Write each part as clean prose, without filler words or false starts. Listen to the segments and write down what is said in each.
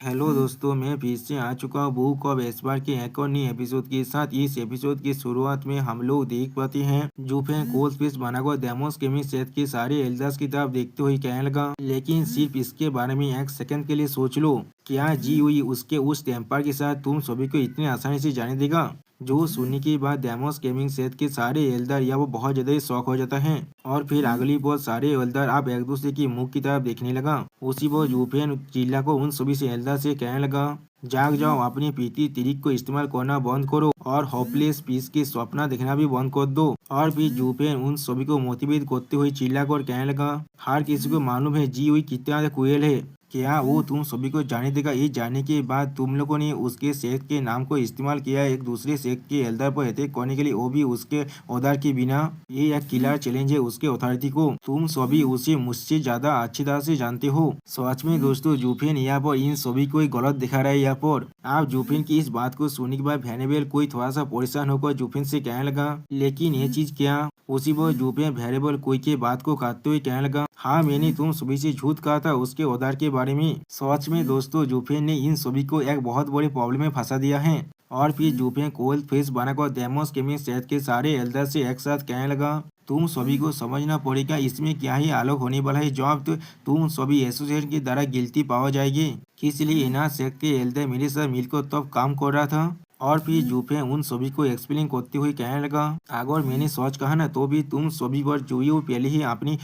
Hello दोस्तों, मैं फिर से आ चुका हूँ बुक ऑफ एस्पार के एक और नई एपिसोड के साथ। इस एपिसोड की शुरुआत में हम लोग देख पाते हैं जूफेन कोल्ड फिश बनाकर डेमोस केमिस्ट सेट के सारे एल्डर्स की तरफ देखते हुए कहने लगा, लेकिन सिर्फ इसके बारे में एक सेकंड के लिए सोच लो। क्या जी हुई उसके उस टेम्पर के साथ तुम सभी को इतनी आसानी से जाने देगा? जो सुनने के बाद डेमोस गेमिंग सेट के सारे एल्डर या वो बहुत ज्यादा शौक हो जाता है और फिर अगली बार सारे एल्डर अब एक दूसरे की मुख की तरफ देखने लगा। उसी बार यूपेन चिल्ला को उन सभी से एल्डर से कहने लगा, जाग जाओ, अपनी पीती तिरिक को इस्तेमाल करना बंद करो और होपलेस पीस के सपना देखना भी बंद कर दो। और फिर जूपेन उन सभी को मोटिवेट करते हुए चिल्ला कर कहने लगा, हर किसी को मालूम है जी हुई कितना क्रूएल है। क्या वो तुम सभी को जाने देगा? ये जानने के बाद तुम लोगों ने उसके शेख के नाम को इस्तेमाल किया एक दूसरे शेख के एल्डर पर अटैक करने के लिए, वो भी उसके ऑर्डर के बिना। ये एक किलर चैलेंज है उसके अथॉरिटी को। तुम सभी उसे मुझसे ज्यादा अच्छी तरह से जानते हो। सच में दोस्तों, जूफेन यहाँ पर इन सभी को गलत दिखा रहा है। यहाँ पर आप जूफेन की इस बात को सुनने के बाद वेनेबल कोई थोड़ा सा परेशान होकर जूफेन से कहने लगा, लेकिन ये चीज क्या? उसी पर जूफेन वेरिएबल कोई के बात को काटते हुए कहने लगा, हाँ, मैंने तुम सभी से झूठ कहा था उसके औजार के बारे में। सच में दोस्तों, जूफेन ने इन सभी को एक बहुत बड़ी प्रॉब्लम में फंसा दिया है। और फिर जूफेन कोल्ड फेस बनाकर डेमोस केमिस्ट सेट के सारे एल्डर से एक साथ कहने लगा, तुम सभी को समझना पड़ेगा इसमें क्या ही आलोक होने वाला है जब तुम सभी एसोसिएशन के द्वारा गिल्टी पावा जाएगी। इसलिए इना सेट के एल्डर मेरे साथ मिलकर तब काम कर रहा था। और फिर जूफे उन सभी को एक्सप्लेन करते हुए कहने लगा, अगर मैंने सच कहा ना तो भी तुम सभी पर जो पहले ही अपनी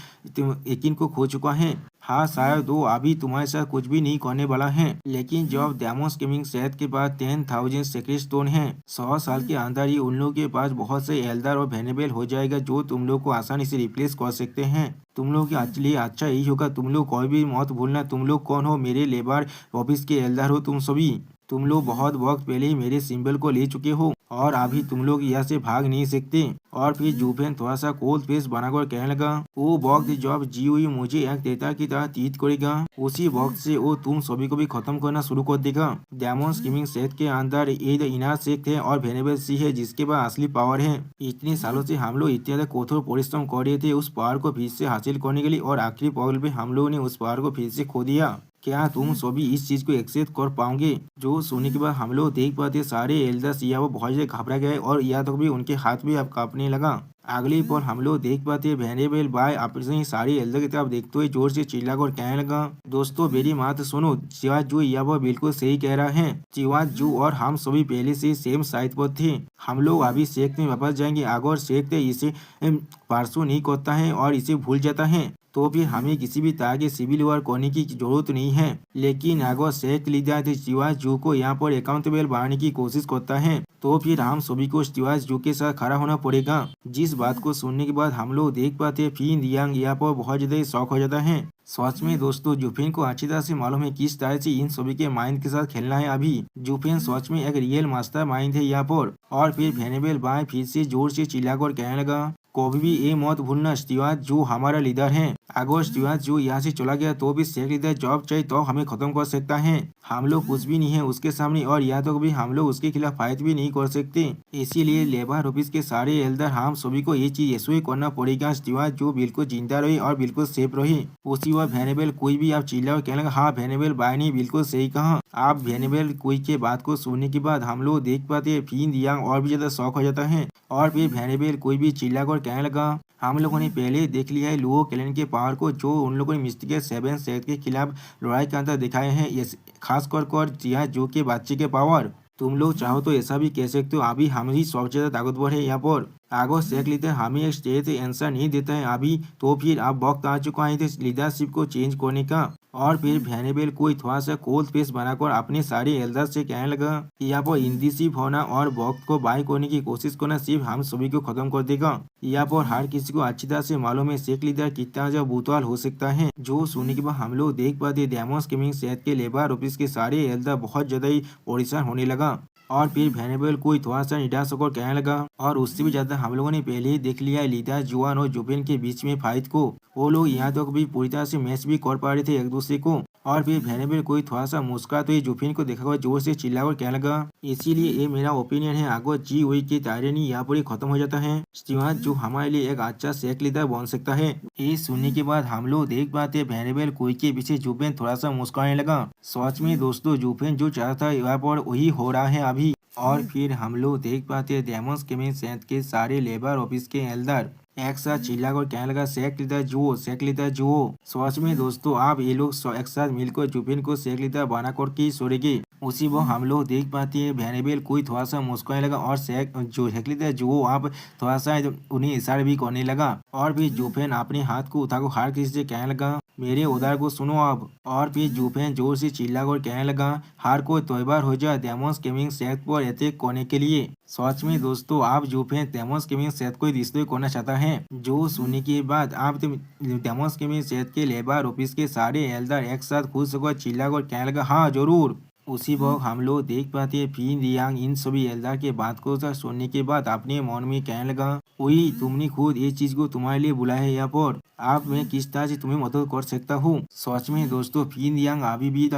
यकीन को खो चुका है। हाँ, शायद वो अभी तुम्हारे साथ कुछ भी नहीं करने वाला है, लेकिन जब डेमोस गेमिंग सेट के पास 10,000 सेक्रेट स्टोन है, 100 साल के अंदर ही उन लोगों के पास बहुत से एल्डर और वेनेबल हो जाएगा जो तुम लोग को आसानी से रिप्लेस कर सकते हैं। तुम लोग के लिए अच्छा यही होगा, तुम लोग कोई भी मत भूलना तुम लोग कौन हो। मेरे लेबर ऑफिस के एल्डर हो तुम सभी। तुम लोग बहुत वक्त पहले ही मेरे सिंबल को ले चुके हो और अभी तुम लोग यहाँ से भाग नहीं सकते। और फिर जूफेन थोड़ा सा कोल्ड फेस बनाकर कहने लगा, वो वक्त जब जी हुई मुझे एक तेतर की तरह तीत करेगा, उसी वक्त से वो तुम सभी को भी खत्म करना शुरू कर देगा। डेमोस गेमिंग सेट के अंदर एक इनार शेख है और वेनेबल सी है जिसके पास असली पावर है। इतने सालों से हम लोग इत्यादि कठोर परिश्रम कर रहे थे उस पावर को फिर से हासिल करने के लिए, और आखिरी पल पे हम लोगों ने उस पावर को फिर से खो दिया। क्या तुम सभी इस चीज को एक्सेप्ट कर पाओगे? जो सुनने के बाद हम लोग देख पाते सारे एल्डर्स या वो बहुत ज्यादा घबरा गए और या तो भी उनके हाथ भी अब कांपने लगा। अगली पल हम लोग देख पाते वेनेबल बाय अपनी सारी एल्डर की तरफ देखते हुए जोर से चिल्लाकर कहने लगा, दोस्तों मेरी बात सुनो, चिवाज जू यह वो बिल्कुल सही कह रहा है। चिवाज जू और हम सभी पहले से सेम साइड पर थे। हम लोग अभी शेख में वापस जाएंगे। अगर शेख इसे परसों नहीं करता है और इसे भूल जाता है तो फिर हमें किसी भी तरह के सिविल वॉर करने की जरूरत नहीं है। लेकिन अगर शेख लीडर शिवाज जू को यहाँ पर अकाउंटेबल बनाने की कोशिश करता है तो फिर हम सभी को शिवाज जू के साथ खड़ा होना पड़ेगा। जिस बात को सुनने के बाद हम लोग देख पाते फिन रियांग यहाँ पर बहुत ज्यादा शौक हो जाता है। सच में दोस्तों, जूफेन को अच्छी तरह से मालूम है किस तरह से इन सभी के माइंड के साथ खेलना है। अभी जूफेन सच में एक रियल मास्टर माइंड है यहाँ पर। और फिर वेनेबल बाय फिर से जोर से चिल्लाकर कहने लगा, कभी भी ये मत भूलना स्टीवार्ट जो हमारा लीडर है। अगर स्टीवार्ट जो यहाँ से चला गया तो भी शेख लीडर जॉब चाहिए तो हमें खत्म कर सकता है। हम लोग कुछ भी नहीं है उसके सामने और या तो कभी हम लोग उसके खिलाफ फाइट भी नहीं कर सकते। इसीलिए लेबर ऑफिस के सारे एल्डर हम सभी को ये चीज ऐसे ही करना पड़ेगा, स्टीवार्ट जो बिल्कुल जिंदा रहे और बिल्कुल सेफ रहे। उसी वक्त वेनेबल कोई भी आप चिल्ला और कहने लगा, हाँ वेनेबल बाय ने बिल्कुल सही कहा। आप वेनेबल कोई के बात को सुनने के बाद हम लोग देख पाते फिन रियांग और भी ज्यादा शौक हो जाता है। और फिर वेनेबल कोई भी चिल्ला कर कहने लगा, हम लोगों ने पहले ही देख लिया है लुओ क्लैन के पावर को, जो उन लोगों ने मिस्टिक सेवन सेट के खिलाफ लड़ाई के अंदर दिखाए हैं, खास कर जिया जो के बच्चे के पावर। तुम लोग चाहो तो ऐसा भी कह सकते हो अभी हम ही सबसे ज्यादा ताकतवर है यहाँ पर। अगर शेख लीडर हमें एक स्टेट आंसर नहीं देता है अभी तो फिर अब वक्त आ चुका है लीडरशिप को चेंज करने का। और फिर वेनेबल कोई थोड़ा सा कोल्ड फेस बनाकर अपने सारे एल्डर से कहने लगा कि यहाँ पर इंडिसिव होना और वक्त को बाय करने की कोशिश करना सिर्फ हम सभी को खत्म कर देगा। यहाँ पर हर किसी को अच्छी तरह से मालूम है शेख लीडर कितना जो बुतवाल हो सकता है। जो सुनने के बाद हम लोग देख पाते डेमोस गेमिंग सेट के लेबर ऑफिस के सारे एल्डर बहुत ज्यादा ही परेशान होने लगा। और फिर वेनेबल कोई थोड़ा सा निराश होकर कहने लगा, और उससे भी ज्यादा हम लोगों ने पहले ही देख लिया है लीडर जुआन और जुबेन के बीच में फाइट को। वो लोग यहाँ तक भी पूरी तरह से मैच भी कर पा रहे थे एक दूसरे को। और फिर वेनेबल कोई थोड़ा सा मुस्कुरा तो ये जुफिन को देखा हुआ जोर से चिल्ला और कहने लगा, इसीलिए ये मेरा ओपिनियन है, अगर जी हुई की टायरनी यहाँ पर ही खत्म हो जाता है, स्टीवार्ट जो हमारे लिए एक अच्छा सेक लीडर बन सकता है। ये सुनने के बाद हम लोग देख पाते वेनेबल कोई के पीछे जुफिन थोड़ा सा मुस्कुराने लगा। सच में दोस्तों जुफिन जो चाहता है यहाँ पर वही हो रहा है अभी। और फिर हम लोग देख पाते हैं डेमोस केमिन सेंट के सारे लेबर ऑफिस के एल्डर एक साथ चिल्लाकर कहने लगा, सेक लीडर जुओ, सेक लीडर जुओ। सच में दोस्तों आप ये लोग एक साथ मिलकर जुपिन को सेक लीडर बनाकर की सोरेंगे। उसी वो हम लोग देख पाते हैं वेनेबल कोई थोड़ा सा मुस्कुराने लगा और सेक लीडर जुओ आप थोड़ा सा उन्हें इशारा भी करने लगा। और फिर जुफेन अपने हाथ को उठाकर हार किसी से कहने लगा, मेरे उदार को सुनो अब। और फिर जुफेन जोर से चिल्लाकर कहने लगा, हार को तैयार हो जा डेमोस गेमिंग सेट पर अटैक करने के लिए। सच में दोस्तों आप जुफेन डेमोस गेमिंग सेट को डिस्ट्रॉय करना चाहता है। जो सुनने के बाद आप डेमोस गेमिंग सेट के लेबर ऑफिस के सारे एल्डर एक साथ खुश होकर चिल्लाकर कहने लगा, हाँ जरूर। उसी वक्त हम लोग देख पाते हैं फिन रियांग इन सभी एल्डर के बात को सुनने के बाद अपने मन में कहने लगा, वही तुमने खुद ये चीज को तुम्हारे लिए बुलाया है यहाँ पर, आप मैं किस तरह से तुम्हें मदद कर सकता हूँ। सच में दोस्तों फिन रियांग अभी भी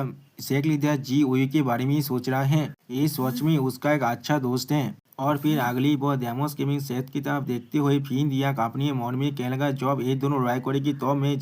शेख लिदा जी ओयू के बारे में ही सोच रहा है, ये सच में उसका एक अच्छा दोस्त है। और फिर अगली बार डेमोस गेमिंग सेट की तरफ देखते हुए फिन रियांग अपने मन में कहने लगा, जब ये दोनों राय करेगी तो मैं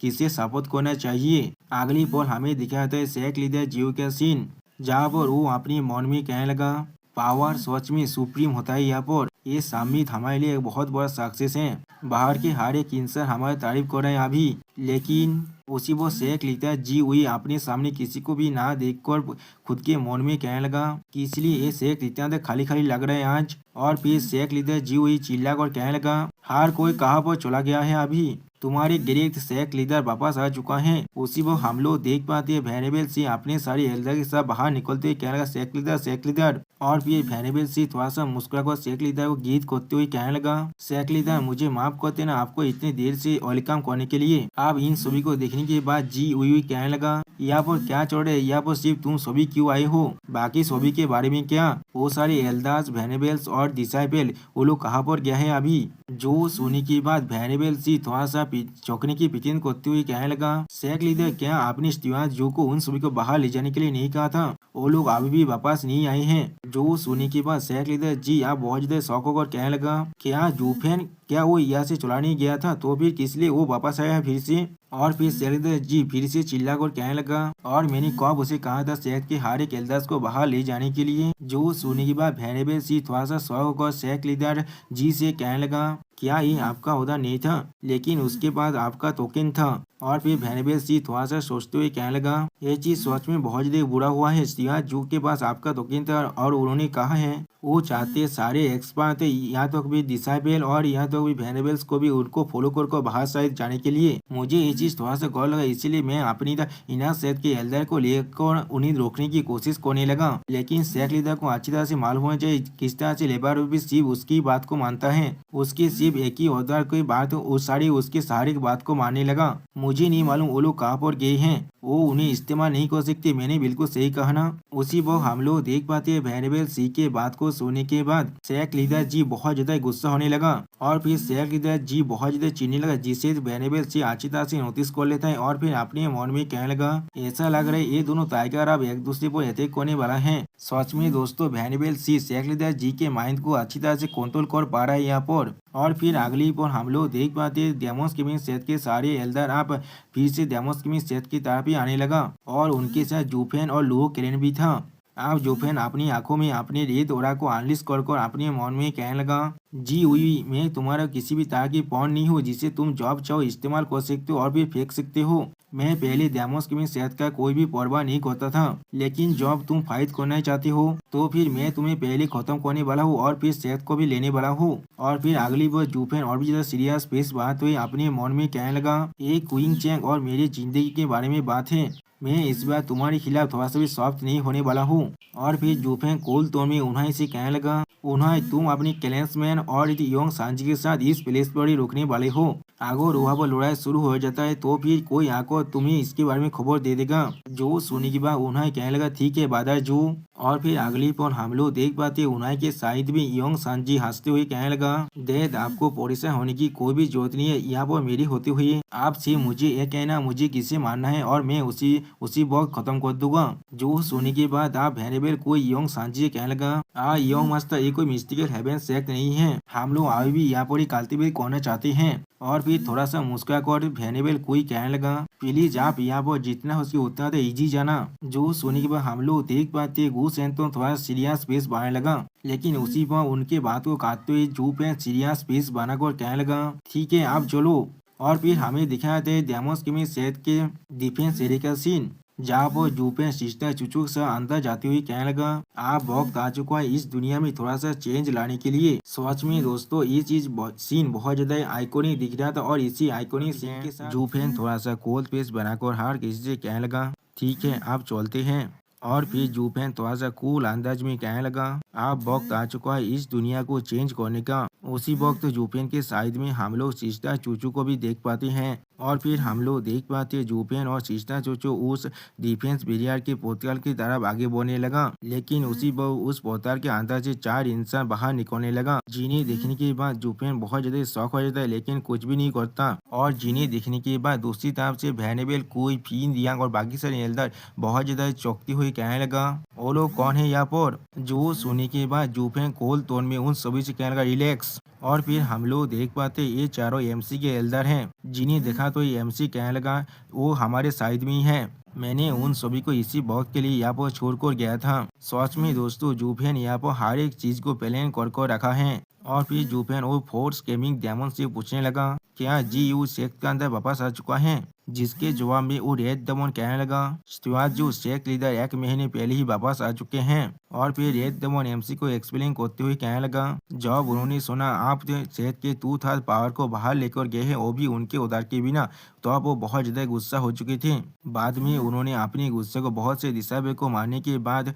किसे सपोर्ट करना चाहिए। अगली बार हमें दिखाता है शेख लिदा जियो का सीन, जहाँ पर वो अपने मन में कहने लगा, पावर सच में सुप्रीम होता है यहाँ पर, ये साबित हमारे लिए एक बहुत बड़ा सक्सेस है। बाहर के हर एक इंसान हमारी तारीफ कर रहे हैं अभी, लेकिन उसी वो शेख लिखता जी हुई अपने सामने किसी को भी ना देखकर खुद के मन में कहने लगा कि इसलिए ये शेख लिखता खाली खाली लग रहे हैं आज। और फिर शेख लिखता जी हुई चिल्ला कर कहने लगा, हर कोई कहाँ पर चला गया है अभी, तुम्हारे गिरफ्त शेख लीडर वापस आ चुका है। उसी वो हम लोग देख पाते हैं वेनेबल से अपने सारे एल्डर के साथ बाहर निकलते हुए कहने लगा, शेख लीडर शेख लीडर। और फिर वेनेबल से थोड़ा सा मुस्कुराकर शेख लीडर को गीत करते हुए कहने लगा, शेख लीडर मुझे माफ करते ना आपको इतनी देर से वेलकम करने के लिए। आप इन सभी को देखने के बाद जी हुई कहने लगा, यहाँ पर क्या चल रहे, यहाँ पर सिर्फ तुम सभी क्यों आए हो, बाकी सभी के बारे में क्या, वो सारे एल्डर्स वेनेबल्स और डिसाइपल वो लोग कहाँ पर गया है अभी। जो सुनने के बाद वेनेबल से थोड़ा सा चौंकने की पिटिन करते हुए कहने लगा, शेख लीडर क्या आपने स्टीवार्ट जो को उन सभी को बाहर ले जाने के लिए नहीं कहा था, वो लोग अभी भी वापस नहीं आए हैं। जो सुनने के बाद शेख लीडर जी आप बहुत ज्यादा शौक होकर कहने लगा, क्या जूफेन क्या वो यहाँ से चला नहीं गया था, तो फिर किस लिए वो वापस आया है फिर से। और फिर शेख लीडर जी फिर से चिल्ला कर कहने लगा, और मैंने कब उसे कहा था शेख के हर एक एल्डर्स को बाहर ले जाने के लिए। जो सुनने के बाद वेनेबल सी थोड़ा सा शौक होकर शेख लीडर जी से कहने लगा, क्या ये आपका ओहदा नहीं था, लेकिन उसके बाद आपका टोकन था। और फिर वेनेबल सी थोड़ा सा सोचते हुए कहने लगा, ये चीज सच में बहुत ज्यादा बुरा हुआ है, स्टीवार्ट जू के पास आपका टोकन था और उन्होंने कहा है वो चाहते सारे एक्सपर्ट यहाँ तक भी डिसाइबल और यहाँ तक भी वेनेबल्स को भी उनको फॉलो कर बाहर साइड जाने के लिए। मुझे ये चीज थोड़ा सा गौर लगा, इसीलिए मैं अपनी इनर सेट के एल्डर को लेकर उन्हें रोकने की कोशिश करने लगा। लेकिन शेख लीडर को अच्छी तरह से मालूम होना चाहिए किस तरह से लेबर भी सिर्फ उसकी बात को मानता है, उसकी सिर्फ एक ही औजार की बात उस सारी उसके सहारे की बात को मानने लगा। मुझे नहीं मालूम वो लोग कहाँ पर गए हैं, वो उन्हें इस्तेमाल नहीं कर सकते, मैंने बिल्कुल सही कहा ना। उसी वक्त हम लोग देख पाते हैं वेनेबल सी के बात को सुनने के बाद शेख लीडर जी बहुत ज्यादा गुस्सा होने लगा। और फिर शेख लीडर जी बहुत ज्यादा चिढ़ने लगा, जिसे वेनेबल सी अच्छी तरह से नोटिस कर लेता है। और फिर अपने मन में कहने लगा, ऐसा लग रहा है ये दोनों टाइगर अब एक दूसरे पर अटैक करने वाला है। सच में दोस्तों वेनेबल सी शेख लीडर जी के माइंड को अच्छी तरह से कंट्रोल कर पा रहा है यहाँ पर। और फिर अगली पर हम लोग देख पाते हैं डेमोस गेमिंग सेट के सारे एल्डर आप फिर से डेमोस गेमिंग सेट की तरफ ही आने लगा, और उनके साथ जूफेन और लुओ केलेन भी था। आप जूफेन अपनी आंखों में अपने रेत ओरा को अनलिश कर अपने मन में कहने लगा, जी हुई मैं तुम्हारा किसी भी तरह की पॉन नहीं हूँ जिसे तुम जॉब चाहो इस्तेमाल कर सकते हो और भी फेंक सकते हो। मैं पहले डेमोस गेमिंग सेट का कोई भी परवाह नहीं करता था, लेकिन जब तुम फाइट करना चाहते हो तो फिर मैं तुम्हें पहले खत्म करने वाला हूँ और फिर सेट को भी लेने वाला हूँ। और फिर अगली बार जूफेन और भी ज्यादा सीरियस फेस बात हुई अपने मन में कहने लगा, एक क्वीन चैंग और मेरी जिंदगी के बारे में बात है, मैं इस बार तुम्हारे खिलाफ थोड़ा सा भी सॉफ्ट नहीं होने वाला हूँ। और फिर जूफेन कोल तो में उन्हें से कहने लगा, उन्हें तुम अपनी क्लैंसमैन और योंग सांजी के साथ इस प्लेस पर ही रुकने वाले हो, अगर वहाँ पर लड़ाई शुरू हो जाता है तो फिर कोई आकर तुम्हें इसके बारे में खबर दे देगा। जो सुनने के बाद उन्हें कहने लगा, ठीक है बादर जो। और फिर अगली पल हम लोग देख पाते उनाई के साइड में योंग सांजी हंसते हुए कहने लगा, डैड आपको परेशान होने की कोई भी जरूरत नहीं है, यहाँ पर मेरी होती हुई आप सिर्फ मुझे ये कहना मुझे किसे मारना है और मैं उसी उसी वक्त खत्म कर दूंगा। जो सुनने के बाद आप वेरिएबल कोई योंग सांजी कहने लगा, योंग मास्टर ये कोई मिस्टिकल हेवन सेक्ट नहीं है, हम लोग अभी भी यहाँ पर ही कल्टीवेट करना चाहते हैं। और फिर थोड़ा सा मुस्कुरा कर वेरिएबल कोई कहने लगा, प्लीज आप यहाँ पर जितना हो सके उतना तो इजी जाना। जो सुनने के बाद हम लोग देख पाते घूस तो थोड़ा सीरियस फेस बनाने लगा, लेकिन उसी पर उनके बात को काटते हुए जूप सीरियस फेस बनाकर कहने लगा, ठीक है आप चलो। और फिर हमें दिखाते डेमोस के सेट के डिफेंस एरिया का सीन, जहाँ पर जूपे सिस्टर चुचुक से अंदर जाती हुई कहने लगा, आप वक्त आ चुका है इस दुनिया में थोड़ा सा चेंज लाने के लिए। सच में दोस्तों ये सीन बहुत ज्यादा आइकॉनिक दिख रहा था और इसी आइकॉनिक सीन के साथ जूफेन थोड़ा सा कोल्ड फेस बनाकर हर किसी से कहने लगा, ठीक है आप चलते हैं। और फिर जूफेन थोड़ा सा कूल अंदाज में कहने लगा, आप वक्त आ चुका है इस दुनिया को चेंज करने का। उसी वक्त जूपेन के साइड में हम लोग सिस्टर चूचू को भी देख पाते हैं। और फिर हम लोग देख पाते जूपेन और सिस्टर चूचू उस डिफेंस बैरियर के पोर्टल की तरफ आगे बढ़ने लगा, लेकिन उस पोर्टल के अंदर से 4 इंसान बाहर निकलने लगा। जिन्हें देखने के बाद जूपेन बहुत ज्यादा शौक हो जाता है लेकिन कुछ भी नहीं करता। और जिन्हें देखने के बाद दूसरी तरफ से वेनेबल कोई फीन रियांग और बाकी सारे एल्डर बहुत ज्यादा चौंकती हुई कहने लगा, वो लोग कौन है यहाँ पर। जो सुनने के बाद जूपेन कोल टोन में उन सभी से कहने लगा, रिलैक्स। और फिर हम लोग देख पाते ये चारों एमसी के एल्डर हैं। जिन्हें देखा तो ये एमसी कहने लगा, वो हमारे साइड में ही है, मैंने उन सभी को इसी वक्त के लिए यहाँ पर छोड़कर गया था। सच में दोस्तों जूफेन यहाँ पर हर एक चीज को प्लान कर रखा है। और फिर जूफेन वो फोर्स गेमिंग डेमन से पूछने लगा, क्या जी यू सेक्ट के अंदर वापस आ चुका है। जिसके जवाब में वो रेड डेमन कहने लगा, स्टीवार्ट जो सेक्ट लीडर 1 महीने पहले ही वापस आ चुके हैं। और फिर रेड डेमन एमसी को एक्सप्लेन करते हुए कहने लगा, जब उन्होंने सुना आप सेक्ट के 2/3 पावर को बाहर लेकर गए हैं वो भी उनके उधार के बिना, तो अब वो बहुत ज्यादा गुस्सा हो चुके थे। बाद में उन्होंने अपने गुस्से को बहुत से दिशावे को मारने के बाद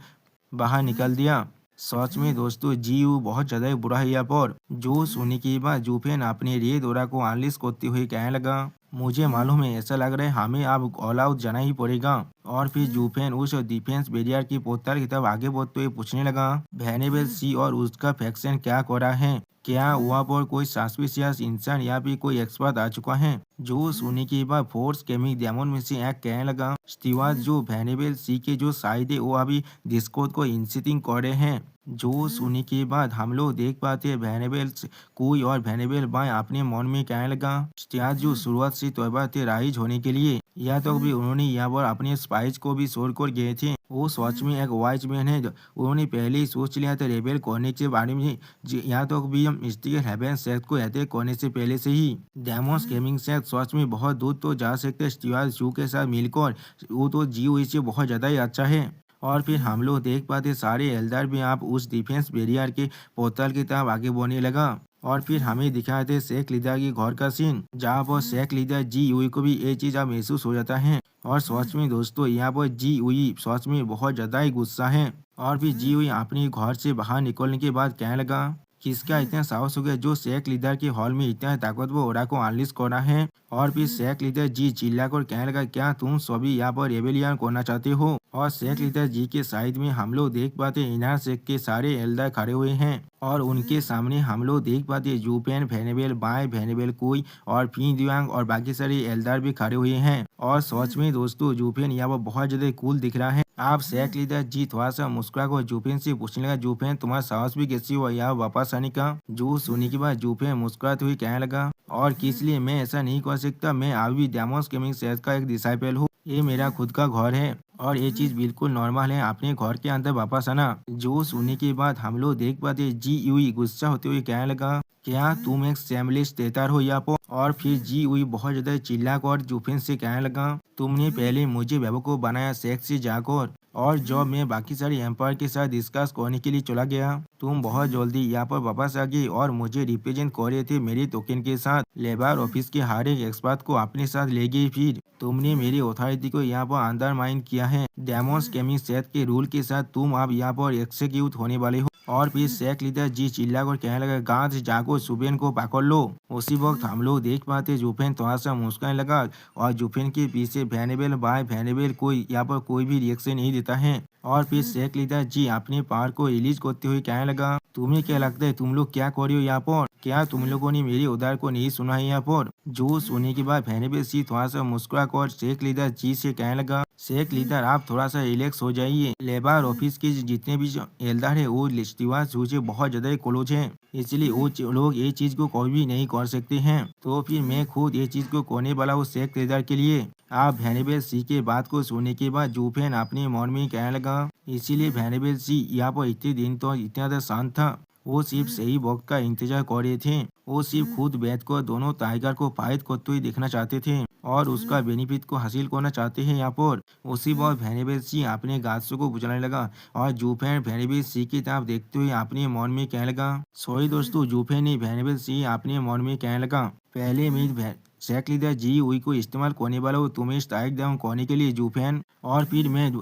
बाहर निकल दिया। सच में दोस्तों जीयू बहुत ज्यादा बुरा है यहाँ पर। जो सुनने के बाद जूफेन अपने रेड ओरा को अनलिश करते हुए कहने लगा, मुझे मालूम है ऐसा लग रहा है हमें अब ऑल आउट जाना ही पड़ेगा। और फिर जूफेन उस डिफेंस बैरियर की पोर्टल की तरफ आगे बढ़ते हुए पूछने लगा, वेनेबल सी और उसका फैक्शन क्या कर रहा है, क्या वहाँ पर कोई सस्पिशियस इंसान या फिर कोई एक्सपर्ट आ चुका है। जो सुनने के बाद फोर्स गेमिंग डेमन में से एक कहने लगा, स्टीवार्ट जो वेनेबल सी के जो साइड है वो अभी डिस्कॉर्ड को इंसिटिंग कर रहे हैं। जो सुनने के बाद हम लोग देख पाते हैं वेनेबल कोई और वेनेबल बाय अपने मन में कहने लगा, स्टीवार्ट जो शुरुआत से तौबा थे राइज होने के लिए, या तो भी उन्होंने यहाँ पर अपने स्पाइस को भी छोड़ कर गए थे। वो सच में एक वाइज मैन है, उन्होंने पहले ही सोच लिया था रेबेल करने के बारे में। यहाँ तक भी हम मिस्टिकल हेवन सेक्ट को अटैक करने से पहले से ही डेमोस गेमिंग सेक्ट सच में बहुत दूर तो जा सकते स्टीवार्ट शू के साथ मिलकर, वो तो जी से बहुत ज्यादा ही अच्छा है। और फिर हम लोग देख पाते सारे एल्डर भी आप उस डिफेंस बैरियर के पोर्टल की तरफ आगे बढ़ने लगा। और फिर हमें दिखाते शेख लीडर की घर का सीन, जहाँ पर शेख लीडर जी यूई को भी ये चीज अब महसूस हो जाता है। और सच में दोस्तों यहाँ पर जी यूई सच में बहुत ज्यादा ही गुस्सा है। और फिर जी यूई अपने घर से बाहर निकलने के बाद कहने लगा, किसका इतना साहस हो गया जो शेख लीडर के हॉल में इतना ताकतवर ओरा को अनलिश करना है। और फिर शेख लीडर जी चिल्लाकर कहने लगा, क्या तुम सभी यहाँ पर रेबेलियन करना चाहते हो। और शेख लीडर जी के साइड में हम लोग देख पाते इनार शेख के सारे एल्डर खड़े हुए हैं। और उनके सामने हम लोग देख पाते जूपेन वेनेबल बाय वेनेबल कोई और फिन दियांग और बाकी सारे एल्डर भी खड़े हुए हैं। और सच में दोस्तों जूपेन यहाँ पर बहुत ज्यादा कूल दिख रहा है। आप शेख लीडर जी थोड़ा सा मुस्कुरा कर जूपेन से पूछने लगा, जूपेन तुम्हारा साहस भी कैसी हुआ यहाँ वापस आने का। जो सुनने के बाद जूपेन मुस्कुराते हुए कहने लगा, और किस लिए मैं ऐसा नहीं कर सकता, मैं अभी भी डेमोस गेमिंग सेक्ट का एक डिसाइपल हूँ, ये मेरा खुद का घर है और ये चीज बिल्कुल नॉर्मल है अपने घर के अंदर वापस आना। जो सुनने के बाद हम लोग देख पाते जी यूई गुस्सा होते हुए कहने लगा, क्या तुम एक सैमलिस्ट देतार हो यहाँ पर। और फिर जी यूई बहुत ज्यादा चिल्ला कर जूफेन से कहने लगा, तुमने पहले मुझे बेवकूफ बनाया सेक्स से जाकर, और जब मैं बाकी सारे एम्पायर के साथ डिस्कस करने के लिए चला गया, तुम बहुत जल्दी यहाँ पर वापस आ गई और मुझे रिप्रेजेंट कर रहे थे मेरे टोकन के साथ। लेबर ऑफिस के हर एक एक्सपर्ट को अपने साथ ले गई, फिर तुमने मेरी अथॉरिटी को यहाँ पर अंडरमाइन किया है। डेमोस गेमिंग सेक्ट के रूल के साथ तुम अब यहाँ पर एक्सिक्यूट होने वाले हो। और फिर शेख लीडर जी चिल्ला कर कहने लगा, गांव से जाकर जुफेन को पकड़ लो। उसी वक्त हम लोग देख पाते जुफेन थोड़ा सा मुस्कुराने लगा और जुफेन के पीछे वेनेबल बाय वेनेबल कोई यहाँ पर कोई भी रिएक्शन नहीं देता है। और फिर शेख लीडर जी अपने पावर को रिलीज करते हुए कहने लगा, तुम्हें क्या लगता है तुम लोग क्या कर रहे हो यहाँ पर? क्या तुम लोगों ने मेरी उधार को नहीं सुना है यहाँ पर? जो सुनने के बाद हैनिबल सी थोड़ा सा मुस्कुरा कर शेख लीडर जी से कहने लगा, शेख लीडर आप थोड़ा सा रिलैक्स हो जाइए। लेबर ऑफिस के जितने भी एल्डर है वो लिस्टिवा से बहुत ज्यादा क्लोज है, इसलिए वो लोग ये चीज को कोई भी नहीं कर सकते हैं। तो फिर मैं खुद ये चीज को करने वाला हूँ शेख लीडर के लिए। आप हैनिबल सी के बात को सुनने के बाद जूफेन अपने मन में कहने लगा, इसीलिए हैनिबल सी यहाँ पर इतने दिन तो इतना ज्यादा शांत था। वो सिर्फ सही वक्त का इंतजार कर रहे थे। वो सिर्फ खुद बैठ कर दोनों टाइगर को फाइट करते हुए देखना चाहते थे और उसका बेनिफिट को हासिल करना चाहते हैं यहाँ पर। उसी वक्त वेनिबल सी अपने गाछों को बुझाने लगा और जूफेन वेनिबल सी की तरफ देखते हुए अपने मन में कहने लगा, सॉरी दोस्तों, जूफेन ने वेनिबल सी अपने मन में कहने लगा, पहले मैं शेख लीडर जी हुई को इस्तेमाल करने वाला हूँ तुम्हें स्ट्राइक डाउन करने के लिए जूफेन, और फिर मैं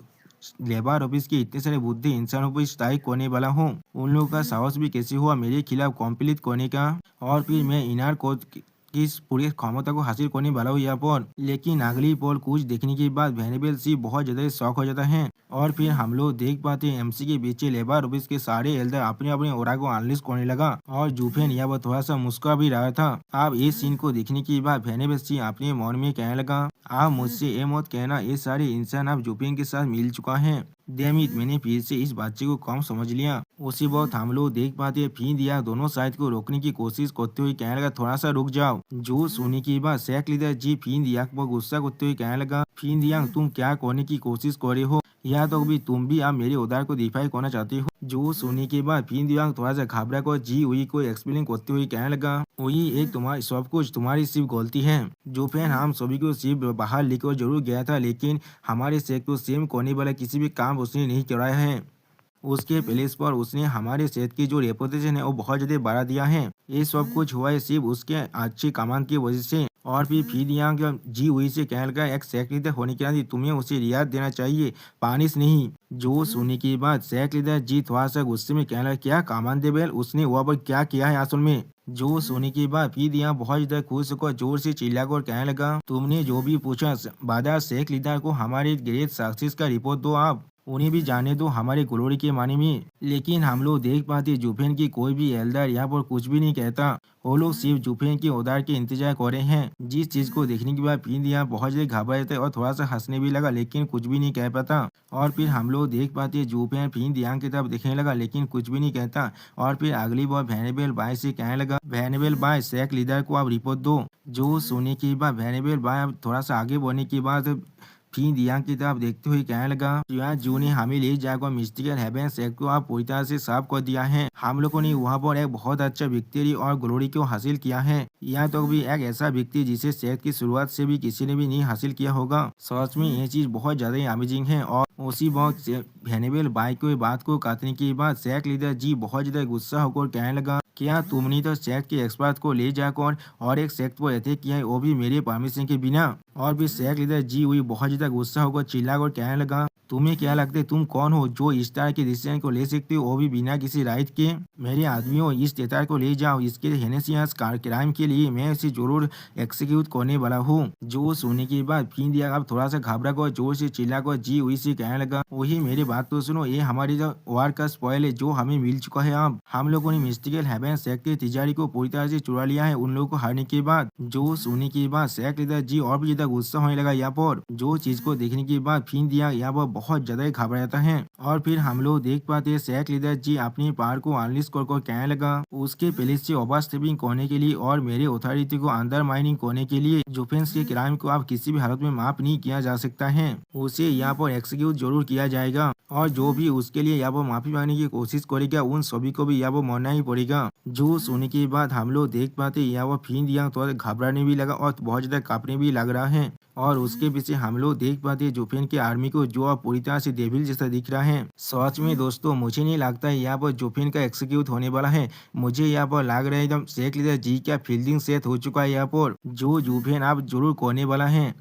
लेबर ऑफिस के इतने सारे बुद्धि इंसानों पर स्ट्राइक करने वाला हूँ। उन लोगों का साहस भी कैसे हुआ मेरे खिलाफ कॉम्प्लीट करने का, और फिर मैं इनार कोड की इस पूरी क्षमता को हासिल करने वाला हूँ यहाँ पर। लेकिन अगली पोल कुछ देखने के बाद वेनिबल सी बहुत ज्यादा शौक हो जाता है और फिर हम लोग देख पाते हैं एमसी के पीछे लेबर ऑफिस के सारे एल्डर अपने अपने ओरा को अनलिस्ट करने लगा और जूफेन यहाँ पर थोड़ा सा मुस्कुरा भी रहा था। अब इस सीन को देखने के बाद वेनिबल सी अपने मन में कहने लगा, आप मुझसे ये मत कहना ये सारे इंसान अब जूफेन के साथ मिल चुका है। डेमिट, मैंने फिर से इस बच्चे को कम समझ लिया। उसी वक्त हम लोग देख पाते फिर दिया दोनों साइड को रोकने की कोशिश करते हुए कहने लगा, थोड़ा सा रुक जाओ। जो सुनने की बात शेख लीडर जी फिर दिया पर गुस्सा करते हुए कहने लगा, फिर दिया तुम क्या करने की कोशिश कर रहे हो? या तो भी तुम भी आप मेरे उधार को डिफाई करना चाहते हो? जो सुनने के बाद फिर दिया थोड़ा सा घबरा कर जी हुई को एक्सप्लेन करते हुए कहने लगा, वही एक तुम्हारी सब कुछ तुम्हारी सिर्फ गलती है। जो फैन हम सभी को सिर्फ बाहर लेकर जरूर गया था, लेकिन हमारे शेख को सेम करने वाला किसी भी काम उसने नहीं कराया है। उसके प्लेस पर उसने हमारे सेहत की जो रेपुटेशन है वो बहुत ज्यादा बढ़ा दिया है। ये सब कुछ हुआ है सिर्फ उसके अच्छी कमान की वजह से। और फिर यहाँ जी हुई से कहने लगा, एक शेख लीडर होने के नाते तुम्हें उसे रियायत देना चाहिए, पानिश नहीं। जो सुनने के बाद शेख लीडर जी थोड़ा सा गुस्से में कहने लगा, क्या कमान दे बेल, उसने वहाँ पर क्या किया है असल में? जो सोने के बाद फिर यहाँ बहुत ज्यादा खुश होकर जोर से चिल्लाकर कहने लगा, तुमने जो भी पूछा बादशाह शेख लीडर को हमारे ग्रेट सक्सेस का रिपोर्ट दो, आप उन्हें भी जाने दो हमारे ग्लोरी के माने में। लेकिन हम लोग देख पाते जूफेन की कोई भी एल्डर यहाँ पर कुछ भी नहीं कहता। वो लोग सिर्फ जूफेन के उधार के इंतजार कर रहे हैं। जिस चीज को देखने के बाद फिर यहाँ बहुत ज्यादा घबरा जाता है और थोड़ा सा हंसने भी लगा, लेकिन कुछ भी नहीं कह पाता। और फिर हम लोग देख पाते जूफेन फिर ध्यान की तरफ देखने लगा, लेकिन कुछ भी नहीं कहता। और फिर अगली बार वेनेबल बाय से कहने लगा, वेनेबल बाय शेख लीडर को आप रिपोर्ट दो। जो सुनने के बाद वेनेबल बाय थोड़ा सा आगे बढ़ने के बाद फिर दियांग की तरफ देखते हुए कहने लगा, यहाँ जू ने हमें ले जाकर मिस्टिकल हेवन सेक्ट को आप पूरी तरह से साफ कर दिया है। हम लोगों ने वहाँ पर एक बहुत अच्छा विक्ट्री और ग्लोरी को हासिल किया है। यहाँ तो भी एक ऐसा व्यक्ति जिसे सेक्ट की शुरुआत से भी किसी ने भी नहीं हासिल किया होगा। सच में ये चीज बहुत ज्यादा अमेजिंग है। और उसी वक्त वेनेबल बाइक को बात को काटने के बाद शेख लीडर जी बहुत ज्यादा गुस्सा होकर कहने लगा, क्या तुमने तो सेक्ट के एक्सपर्ट को ले जाकर और एक सेक्ट पर अटैक किया है, वो भी मेरे परमिशन के बिना? और भी शेख लीडर जी हुई बहुत ज्यादा गुस्सा होकर चिल्लाकर कहने लगा, तुम्हें क्या लगता है तुम कौन हो जो इस तरह के डिसीजन को ले सकते हो, वो भी बिना किसी राइट के? मेरे आदमियों, इस डेटा को ले जाओ, इसके हेनेसियस क्राइम के लिए मैं इसे जरूर एक्सिक्यूट करने वाला हूँ। जो सुनने के बाद फिर दिया अब थोड़ा सा घबरा कर जोर से चिल्लाकर जी हुई से कहने लगा, वही मेरी बात तो सुनो, ये हमारी जो वार का स्पॉइल है जो हमें मिल चुका है। अब हम लोगों ने मिस्टिकल हेवन सेक्ट की तिजारी को पूरी तरह से चुरा लिया है उन लोगों को हारने के बाद। जो सुनने के बाद शेख लीडर जी और भी ज्यादा गुस्सा होने लगा यहाँ पर। जो चीज को देखने के बाद फिर दिया यहाँ पर बहुत ज्यादा घबरा जाता है। और फिर हम लोग देख पाते हैं शेख लीडर जी अपनी पावर को अनलिस्ट कर कहने लगा, उसके पैलेस से ओवरस्टेपिंग करने के लिए और मेरे अथॉरिटी को अंडर माइनिंग करने के लिए जुफेंस के क्राइम को आप किसी भी हालत में माफ नहीं किया जा सकता है। उसे यहाँ पर एक्सिक्यूट जरूर किया जाएगा और जो भी उसके लिए यहाँ पर माफी मांगने की कोशिश करेगा उन सभी को भी यहाँ पर मरना ही पड़ेगा। जो सुनने के बाद हम लोग देख पाते यहाँ पर फिर दिया थोड़ा घबराने भी लगा और बहुत ज्यादा कांपने भी लग रहा है। और उसके पीछे हम लोग देख पाते जुफेन की आर्मी को जो अब पूरी तरह से डेविल जैसा दिख रहा है। सच में दोस्तों मुझे नहीं लगता है यहाँ पर जुफेन का एक्सिक्यूट होने वाला है। मुझे यहाँ पर लग रहा है एकदम शेख लीडर जी का फील्डिंग सेट हो चुका है यहाँ पर, जो जुफेन आप जरूर करने वाला है।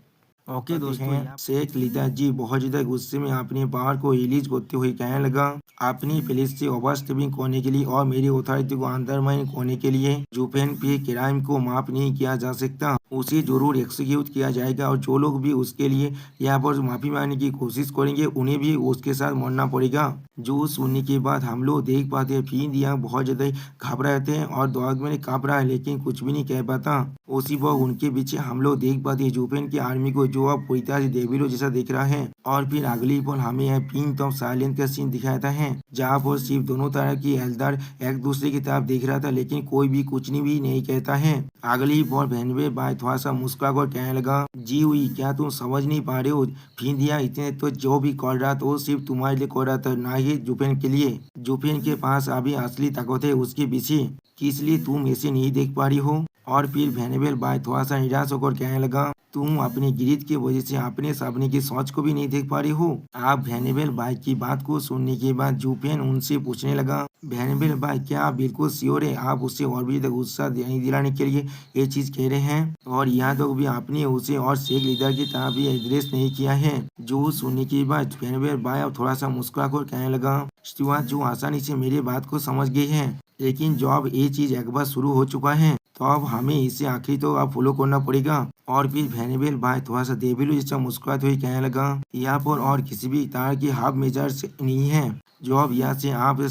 ओके दोस्तों, शेख लीडर जी बहुत ज्यादा गुस्से में अपने पावर को रिलीज करते हुए कहने लगा, अपनी पुलिस से ओवरस्टेपिंग करने के लिए और मेरी अथॉरिटी को अंडरमाइन करने के लिए जुफेन पे क्राइम को माफ नहीं किया जा सकता, उसे जरूर एक्सिक्यूट किया जाएगा और जो लोग भी उसके लिए यहाँ पर माफी मांगने की कोशिश करेंगे उन्हें भी उसके साथ मरना पड़ेगा। जो सुनने के बाद हम लोग देख पाते हैं फिर यहाँ बहुत ज्यादा घबराते हैं और दौड़ में काँप रहा है लेकिन कुछ भी नहीं कह पाता। उसी वक्त उनके पीछे हम लोग देख पाते हैं जुफेन की आर्मी को जो अब पूरी तरह से डेविलो जैसा दिख रहा है और फिर अगली पल हमें यह पिंक ऑफ साइलेंस का सीन दिखाता है जहाँ पर सिर्फ दोनों तरह की एल्डर एक दूसरे की तरफ देख रहा था लेकिन कोई भी कुछ नहीं कहता है। अगली पल भेनवे भाई थोड़ा सा मुस्कुरा कर कहने लगा, जी हुई क्या तुम समझ नहीं पा रहे हो, फिर दिया इतने तो जो भी कर रहा था वो सिर्फ तुम्हारे लिए कर रहा था ना ही जुफेन के लिए। जुफेन के पास अभी असली ताकत है उसके पीछे, किस लिए तुम ऐसे नहीं देख पा रही हो। और फिर वेनेबल भाई थोड़ा सा निराश होकर कहने लगा, तुम अपने गिरिज की वजह से अपने सपने की सोच को भी नहीं देख पा रही हो। आप वेनेबल भाई की बात को सुनने के बाद जुफेन उनसे पूछने लगा, वेनेबल भाई क्या आप बिल्कुल श्योर है आप उससे और भी गुस्सा नहीं दिलाने के लिए ये चीज कह रहे हैं, और यहाँ तक भी आपने उसे और शेख लीडर की तरह भी एड्रेस नहीं किया है। जो सुनने के बाद वेनेबल भाई अब थोड़ा सा मुस्कुरा कर कहने लगा, स्टीवार्ट जो आसानी से मेरी बात को समझ गई है, लेकिन जो अब ये चीज एक बार शुरू हो चुका है तो अब हमें इसे आखिरी तो अब फॉलो करना पड़ेगा। और फिर वेनेबल भाई थोड़ा सा देविलू जैसा मुस्कुराते हुए कहने लगा, यहाँ पर और किसी भी तरह की हाफ मेजर्स नहीं है, जो अब यहाँ से आप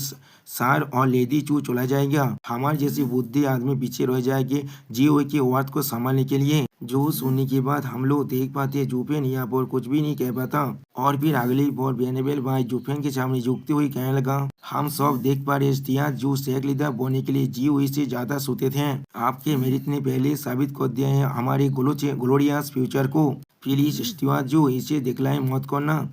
सार और लेडी चू चला जाएगा, हमारे जैसी बुद्धि आदमी पीछे रह जाएंगे जीओ की वार्ड को संभालने के लिए। जो सुनने के बाद हम लोग देख पाते हैं जुफेन यहाँ पर कुछ भी नहीं कह पाता और फिर अगली बार वेनेबल भाई जुफेन के सामने झुकते हुए कहने लगा, हम सब देख पा रहे जो शेख लीडर बोने के लिए जीओ से ज्यादा सोते थे, आपके मेरिट ने पहले साबित कर दिया है हमारे ग्लोरियस फ्यूचर को, प्लीज स्टीवार्ट जो इसे दिखलाए मत करना।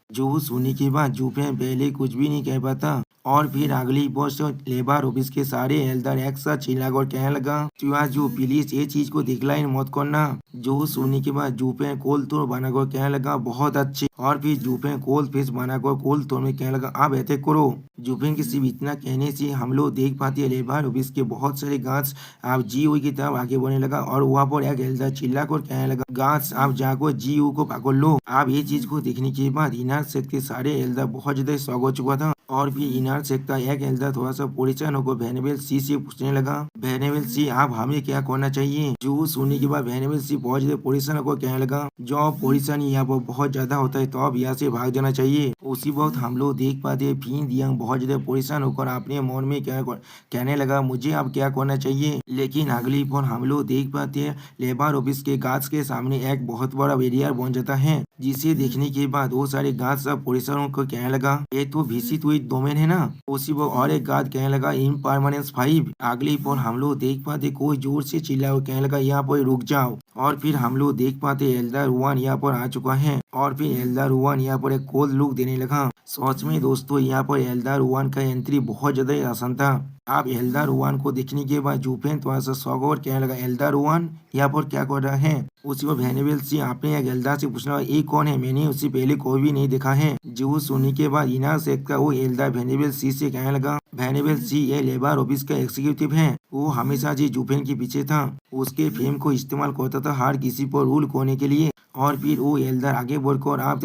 जो सुनने के बाद जुफेन पहले कुछ भी नहीं कह पाता और फिर अगली बॉस लेबर ऑफिस के सारे एल्डर एक साथ चिल्लाकर कहने लगा, जो प्लीज ये चीज को दिखलाई मत करना। जो सुनने के बाद जुफेन कोल तोड़ बनाकर कहने लगा, बहुत अच्छे, और फिर जुफेन कोल फेस बनाकर कोल तोड़ में कहने लगा, आप ऐसे करो। जुफेन के सिर्फ इतना कहने से हम लोग देख पाते हैं लेबर ऑफिस के बहुत सारे गाछ आप जीओ की तरफ आगे बढ़ने लगा और वहाँ पर एक एल्डर चिल्ला कर कहने लगा, गाछ आप जाकर जीओ को पकड़ लो। आप ये चीज को देखने के बाद इनार सेक्ट के सारे एल्डर बहुत ज्यादा शौक हो चुका था और फिर इनार सेक्ट का एक एल्डर थोड़ा सा परेशान होकर वेनेबल सी से पूछने लगा, वेनेबल सी आप हमें क्या करना चाहिए। जो सुनने के बाद वेनेबल सी बहुत ज्यादा परेशान होकर कहने लगा, जो परेशानी यहाँ पर बहुत ज्यादा होता है तो अब यहाँ से भाग जाना चाहिए। उसी वक्त हम लोग देख पाते हैं फिर दियांग बहुत ज्यादा परेशान होकर अपने मन में कहने लगा, मुझे अब क्या करना चाहिए। लेकिन अगली पल हम लोग देख पाते हैं लेबर ऑफिस के गाछ के सामने एक बहुत बड़ा बैरियर बन जाता है, जिसे देखने के बाद वो सारे गाछ सब परेशान होकर कहने लगा, ये तो विसित हुई डोमेन है ना। उसी वो और एक गार्ड कहने लगा, इम्परमानेंस 5। अगली पल हम लोग देख पाते कोई जोर से चिल्ला और कहने लगा, यहाँ पर रुक जाओ। और फिर हम लोग देख पाते एल्डर वन यहाँ पर आ चुका है और फिर एल्डर वन यहाँ पर एक कोल्ड लुक देने लगा। सच में दोस्तों यहाँ पर एल्डर वन का एंट्री बहुत ज्यादा आसान था। आप एल्डर वन को देखने के बाद जुफेन थोड़ा सा शौक और कहने लगा, एल्डर वन यहाँ पर क्या कर रहा है। उसी पर वेनेबल सी आपने एक एल्डर से पूछना, ये कौन है, मैंने उसे पहले कोई भी नहीं देखा है। जो सुनने के बाद इनार सेक्ट का वो एल्डर वेनेबल सी से कहने लगा, वेनेबल सी ये लेबर ऑफिस का एग्जीक्यूटिव है, वो हमेशा जी जुफेन के पीछे था, उसके फेम को इस्तेमाल करता था हर किसी पर रूल करने के लिए। और फिर वो एल्डर आगे बढ़कर आप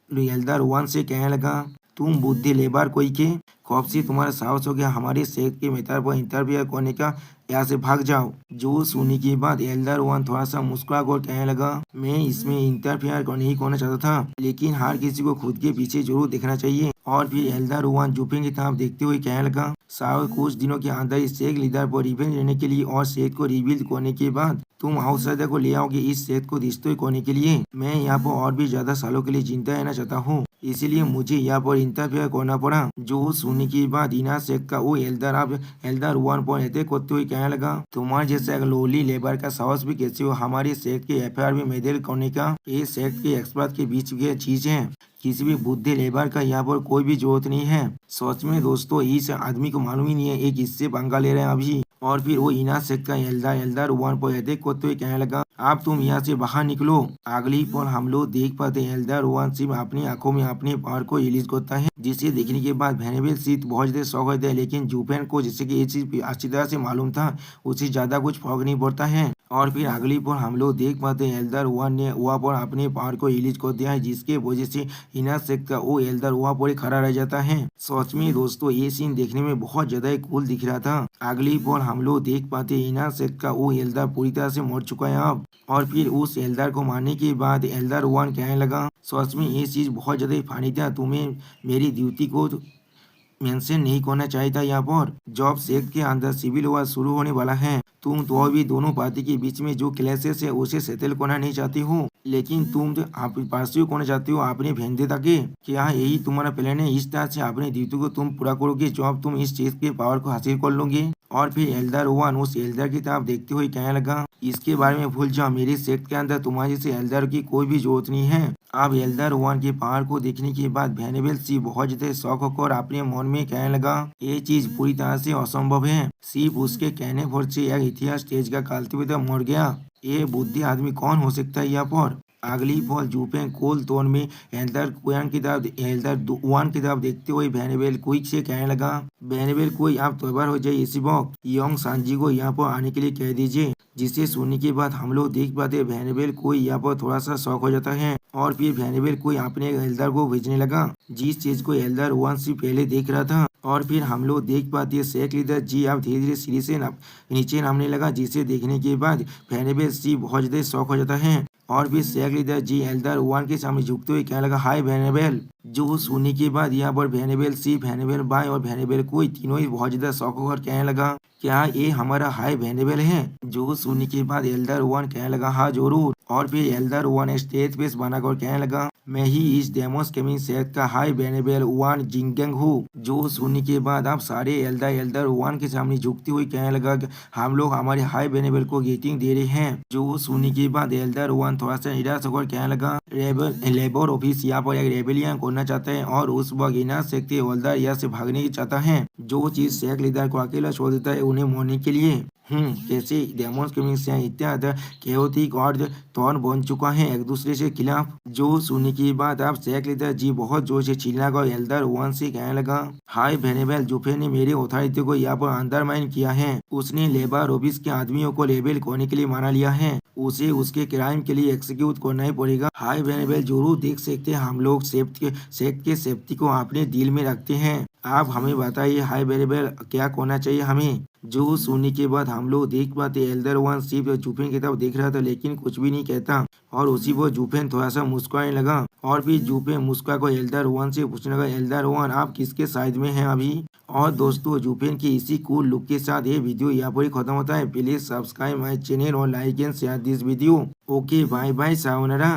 एल्डर वन से कहने लगा, तुम बुद्धि लेबर कोई के कब से तुम्हारा साहस हो गया हमारे सेक्ट के मैटर पर इंटरफेयर करने का, यहाँ से भाग जाओ। जो सुनने के बाद एल्डर वन थोड़ा सा मुस्कुरा कर कहने लगा, मैं इसमें इंटरफेयर नहीं करना चाहता था, लेकिन हर किसी को खुद के पीछे जरूर देखना चाहिए। और फिर एल्डर वन जुफेन की तरफ देखते हुए कहने लगा, शायद कुछ दिनों के अंदर इस शेख लीडर पर रिवेंज लेने के लिए और शेख को रिवील करने के बाद तुम आउटसाइडर को ले आओगे इस शेख को डिस्ट्रॉय करने के लिए। मैं यहाँ पर और भी ज्यादा सालों के लिए जिंदा रहना चाहता हूँ, इसीलिए मुझे यहाँ पर इंटरफेयर करना पड़ा। जो सुनने के बाद इनार शेख का वो एल्डर अब एल्डर वन पर अटैक करते हुए कहने लगा, तुम्हारे जैसे एक लोली लेबर का साहस भी कैसे हो हमारे शेख के एफआईआर में मेडल करने का, ये शेख के एक्सपर्ट के बीच की चीज है, किसी भी बुद्धि लेबर का यहाँ पर कोई भी जरूरत नहीं है। सच में दोस्तों इस आदमी को मालूम ही नहीं है एक इससे पंगा ले रहे हैं अभी। और फिर वो इनार सेक्ट का एल्डर वन पर अटैक करते हुए कहने लगा, आप तुम यहाँ से बाहर निकलो। अगली पल हम लोग देख पाते हैं एल्डर वन सिर्फ अपनी आंखों में अपने पावर को रिलीज करता है, जिसे देखने के बाद वेनेबल सीट बहुत ज्यादा शौक होता है, लेकिन जुफेन को जैसे कि ये चीज अच्छी तरह से मालूम था उसे ज्यादा कुछ फर्क नहीं पड़ता है। और फिर अगली पर हम लोग देख पाते हैं एल्डर वन ने वहाँ पर अपने पावर को रिलीज कर दिया है, जिसके वजह से इनर सेक्ट का वो एल्डर वहाँ पर ही खड़ा रह जाता है। सच में दोस्तों ये सीन देखने में बहुत ज्यादा ही कूल दिख रहा था। अगली पर हम लोग देख पाते हैं इनर सेक्ट का वो एल्डर पूरी तरह से मर चुका है अब। और फिर उस एल्डर को मारने के बाद एल्डर वन कहने लगा, सच में ये चीज बहुत ज्यादा ही फानी था, तुम्हें मेरी ड्यूटी को मेंशन नहीं करना चाहिए था। यहाँ पर जॉब सेक्ट के अंदर सिविल वॉर शुरू होने वाला है, तुम तो अभी दोनों पार्टी के बीच में जो क्लैशेस है उसे सेटल करना नहीं चाहती हो, लेकिन तुम तो आप पार्सिव करना चाहती हो अपने भेंदे के। क्या यही तुम्हारा प्लान है? इस तरह से अपने ड्यूटी को तुम पूरा करोगे जब तुम इस चीज के पावर को हासिल कर लोगे। और फिर एल्डर वन उस एल्डर की तरफ देखते हुए कहने लगा, इसके बारे में भूल जाओ, मेरे सेक्ट के अंदर तुम्हारे से एल्डर की कोई भी जरूरत नहीं है। अब एल्डर वन के पावर को देखने के बाद वेनेबल सी बहुत ज्यादा शौक होकर अपने मन में कहने लगा, ये चीज पूरी तरह से असंभव है, सिर्फ उसके कहने पर से एक इतिहास स्टेज का कल्टिवेटर मर गया। ये बुद्धि आदमी कौन हो सकता है यहाँ पर? अगली बॉल जूपे कोल तोन में एल्डर वन की तरफ देखते हुए वेनेबल क्विक से कहने लगा, वेनेबल कोई आप तैयार हो जाए, इसी वक्त यंग सांजी को यहाँ पर आने के लिए कह दीजिए। जिसे सुनने के बाद हम लोग देख पाते वेनेबल कोई यहाँ पर थोड़ा सा शौक हो जाता है और फिर वेनेबल कोई अपने एल्डर को भेजने लगा, जिस चीज को एल्डर वन से पहले देख रहा था। और फिर हम लोग देख पाते हैं शेख लीडर जी अब धीरे धीरे सीढ़ी से नीचे नामने लगा, जिसे देखने के बाद वेनेबल सी बहुत ज्यादा शौक हो जाता है। और फिर शेख लीडर जी एल्डर वन के सामने झुकते हुए कहने लगा, हाय वेनेबल। जो सुनने के बाद यहाँ पर वेनेबल सी, वेनेबल बाय और वेनेबल कोई तीनों ही बहुत ज्यादा शौक होकर कहने लगा, क्या ये हमारा हाय वेनेबल है? जो सुनने के बाद एल्डर वन कहने लगा, हाँ जरूर। और फिर एल्डर वन स्टेज पेस बनाकर कहने लगा, मैं ही इस डेमोस केमिंग सेट का हाई वेनेबल वन जिंगेंग हूँ। जो सुनने के बाद आप सारे एल्डर वन के सामने झुकती हुई कहने लगा, हम लोग हमारे हाई वेनेबल को गेटिंग दे रहे हैं। जो सुनने के बाद एल्डर वन थोड़ा सा निराश होकर कहने लगा, लेबर ऑफिस यहाँ पर एक रेबेलियन करना चाहता है और उस वक्त इना शक्ति होल्डर यहाँ से भागने की चाहता है। जो चीज शेख लीडर को अकेला छोड़ देता है उन्हें मोड़ने के लिए। कैसे डेमोस गेमिंग से इत्यादि केओटिक और टॉन बन चुका है एक दूसरे से खिलाफ। जो सुनने की बात आप शेख लीडर जी बहुत जोर से चिल्ला कर एल्डर वन से कहने लगा, हाय वेनेबल जुफे ने मेरी अथॉरिटी को यहाँ पर अंडरमाइन किया है, उसने लेबर ऑफिस के आदमियों को लेबल करने के लिए माना लिया है, उसे उसके क्राइम के लिए एक्सिक्यूट करना ही पड़ेगा। हाय वेनेबल जरूर देख सकते हैं हम लोग सेक्ट के सेफ्टी को अपने दिल में रखते हैं, आप हमें बताइए हाय वेनेबल क्या करना चाहिए हमें। जो सुनने के बाद हम लोग देख पाते एल्डर वन सिर्फ जूफेन की तरफ देख रहा था लेकिन कुछ भी नहीं कहता और उसी पर जूफेन थोड़ा सा मुस्कुराने लगा। और फिर जूफेन मुस्कुरा को एल्डर वन से पूछने लगा, एल्डर वन आप किसके साइड में हैं अभी? और दोस्तों जूफेन की इसी कूल लुक के साथ ये वीडियो यहाँ पर ही खत्म होता है। प्लीज सब्सक्राइब माई चैनल और like and share this video. Okay bye bye sayonara.